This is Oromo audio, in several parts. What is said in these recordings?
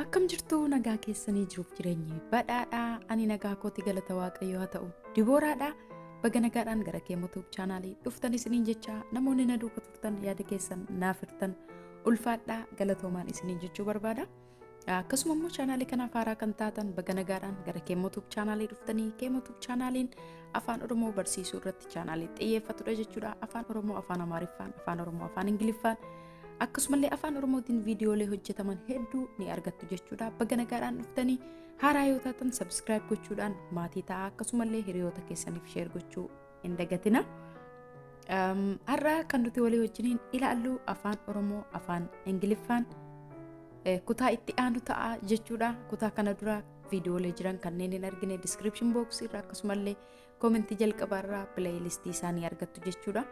Akkam jirtu nagaa keessanii jiruuf jireenyi badhaadhaa ani nagaa kooti galata waaqayyoo haa ta'u Dibooraadhaa baga nagaadhaan gara kee YouTube chaanaalii dhuftan isiniin jecha namoonni na duuka turtan yaada keessan naaf hirtan ulfaadhaa galatoomaan isiniin jechuu barbaada. Akkasuma immoo chaanaalii kanaaf haaraa kan taatan baga nagaadhaan gara kee YouTube chaanaalii dhuftanii kee YouTube chaanaaliin Afaan Oromoo barsiisuu irratti chaanaalii xiyyeeffatudha jechuudha. Afaan Oromoo, Afaan Amaariffaan, Afaan Oromoo, Afaan Ingiliffaan akkasumallee Afaan Oromootiin viidiyoolee hojjetaman hedduu ni argattu jechuudha. Baga nagaadhaan dhuftanii haaraa yoo taatan subscribe gochuudhaan maatii ta'aa akkasumallee hiriyoota keessaniif share gochuu hin dagatina. Har'a kan nuti walii wajjiniin ilaallu Afaan Oromoo, Afaan Ingiliffaan kutaa itti aanu ta'a jechuudha. Kutaa kana dura viidiyoolee jiran kanneen hin argine description box irra akkasumallee commenti jalqabaarraa playlist isaanii argattu jechuudha.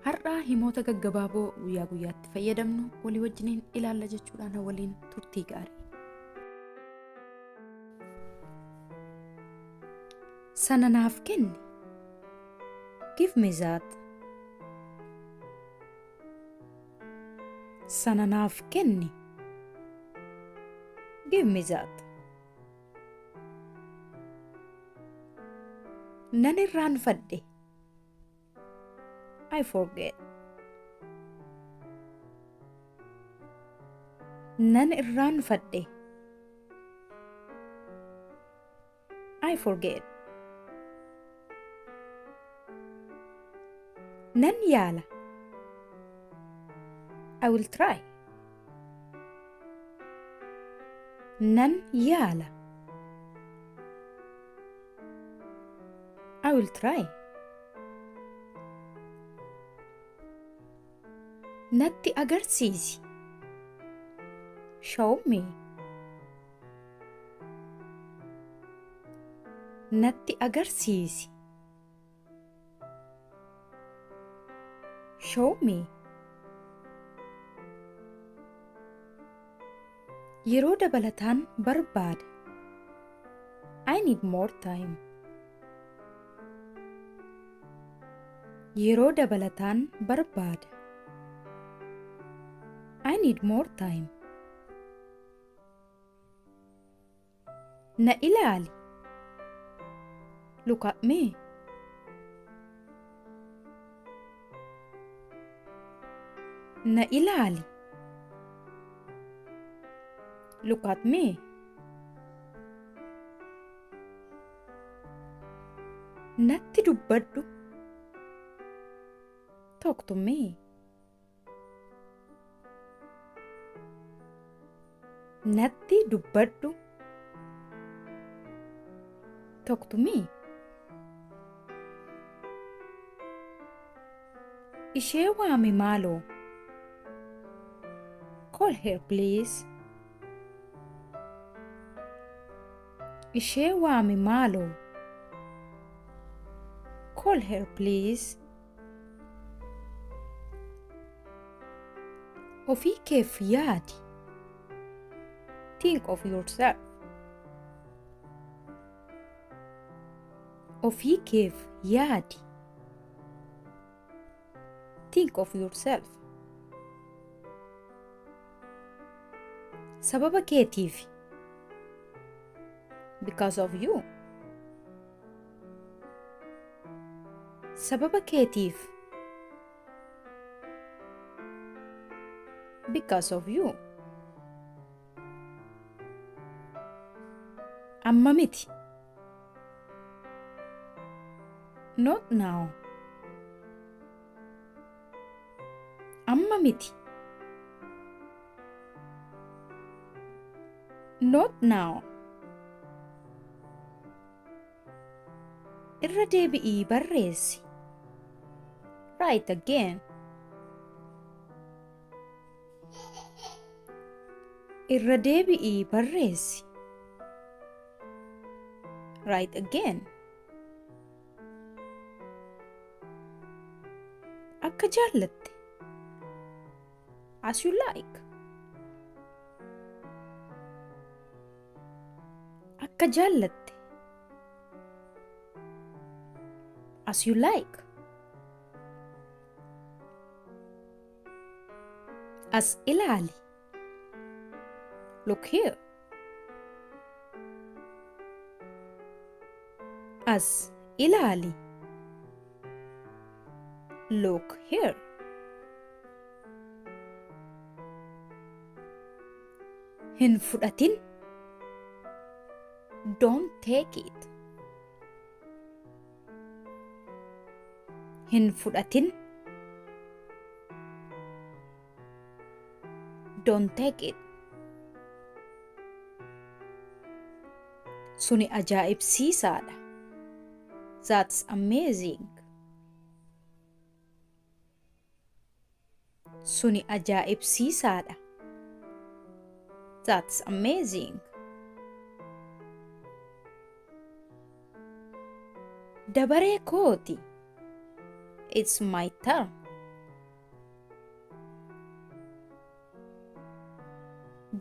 Har'a himoota gaggabaaboo guyyaa guyyaatti fayyadamnu walii wajjiniin ilaalla jechuudhaan waliin turtii gaarii. Sana naaf kenni. Give me that. Sana naaf kenni. Give me that. Nan irraanfadhe. I forget. Nan irraanfadhe. I forget. Nan yaala. I will try. Nan yaala. I will try. Natti agarsiisi. Show me. Natti agarsiisi. Show me. Yeroo dabalataan barbaada. I need more time. Yeroo dabalataan barbaada. I need more time. Na ilaali. Look at me. Na ilaali. Look at me. Natti dubbadhu. Talk to me. Natti dubbadhu. Talk to me. Ishee waami maaloo. Call her please. Ishee waami maaloo. Call her please. Ofii keef yaadi. Think of yourself. Ofii keef yaadi. Think of yourself. Sababa keetiif. Because of you. Sababa keetiif. Because of you. Amma miti. Not now. Amma miti. Not now. Irra deebi'ii barreessi. Write again. Irra deebi'ii barreessi. Write again. Akka jaallatte. As you like. Akka jaallatte. As you like. As ilaali. Look here. As ilaali. Look here. Hin fudhatin. Don't take it. Hin fudhatin. Don't take it. Suni ajaa'ibsiisaadha. That's amazing. Suni ajaa'ibsiisaadha. That's amazing. Dabaree kooti. It's my turn.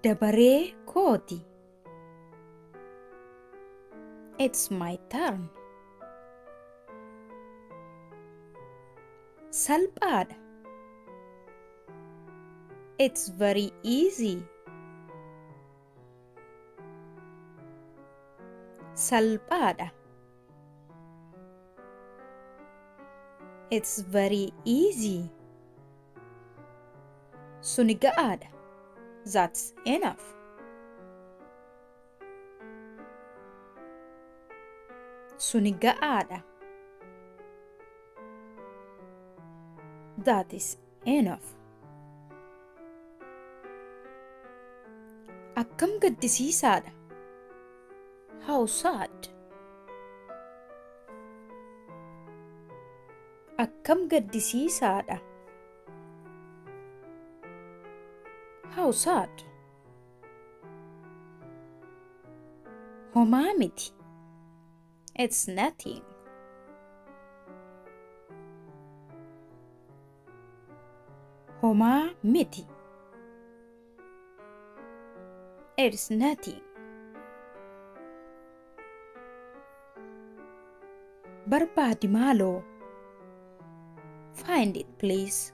Dabaree kooti. It's my turn. Salphaadha. It's very easy. Salphaadha. It's very easy. Suni ga'aadha. That's enough. Suni ga'aadha. That is enough. Akkam gaddisiisaadha. How sad. Akkam gaddisiisaadha. How sad. Homaa miti. It's nothing. Homaa miti. It's nothing. Barbaadi maaloo. Find it, please.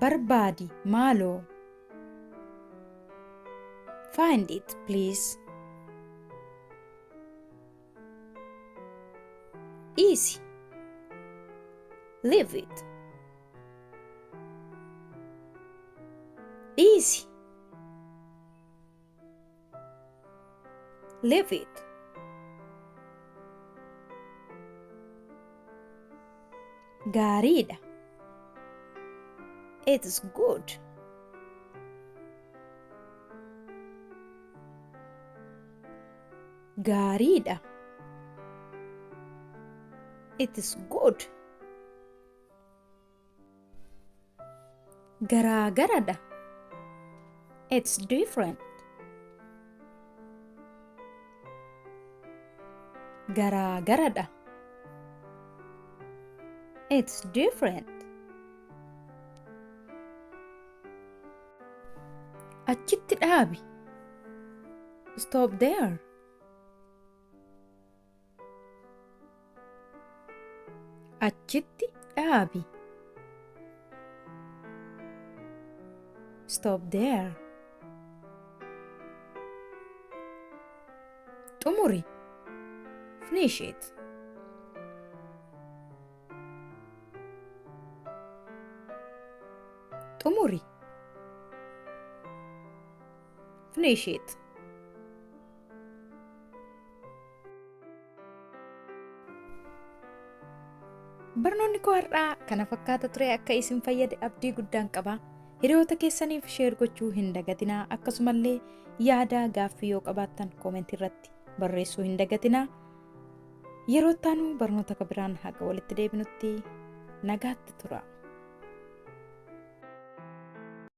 Barbaadi maaloo. Find it, please. Easy. Leave it. Easy. Leave it. Gaariidha. It's good. Gaariidha. It is good. Garaagaradha. It's different. Garaagaradha. It's different. Achitti dhaabi. Stop there. Achitti dhaabi. Stop there. Xumuri. Finish it. Xumuri. Finish it. Barnoonni koo har'aa kana fakkaata ture. Akka isin fayyade abdii guddaan qaba. Hiriyoota keessaniif sheer gochuu hin dagatinaa. Akkasumallee yaada gaaffii yoo qabaattan koomentii irratti barreessuu hin dagatinaa. Yeroo itti aanu barnoota biraan haga walitti deebinutti nagaatti tura.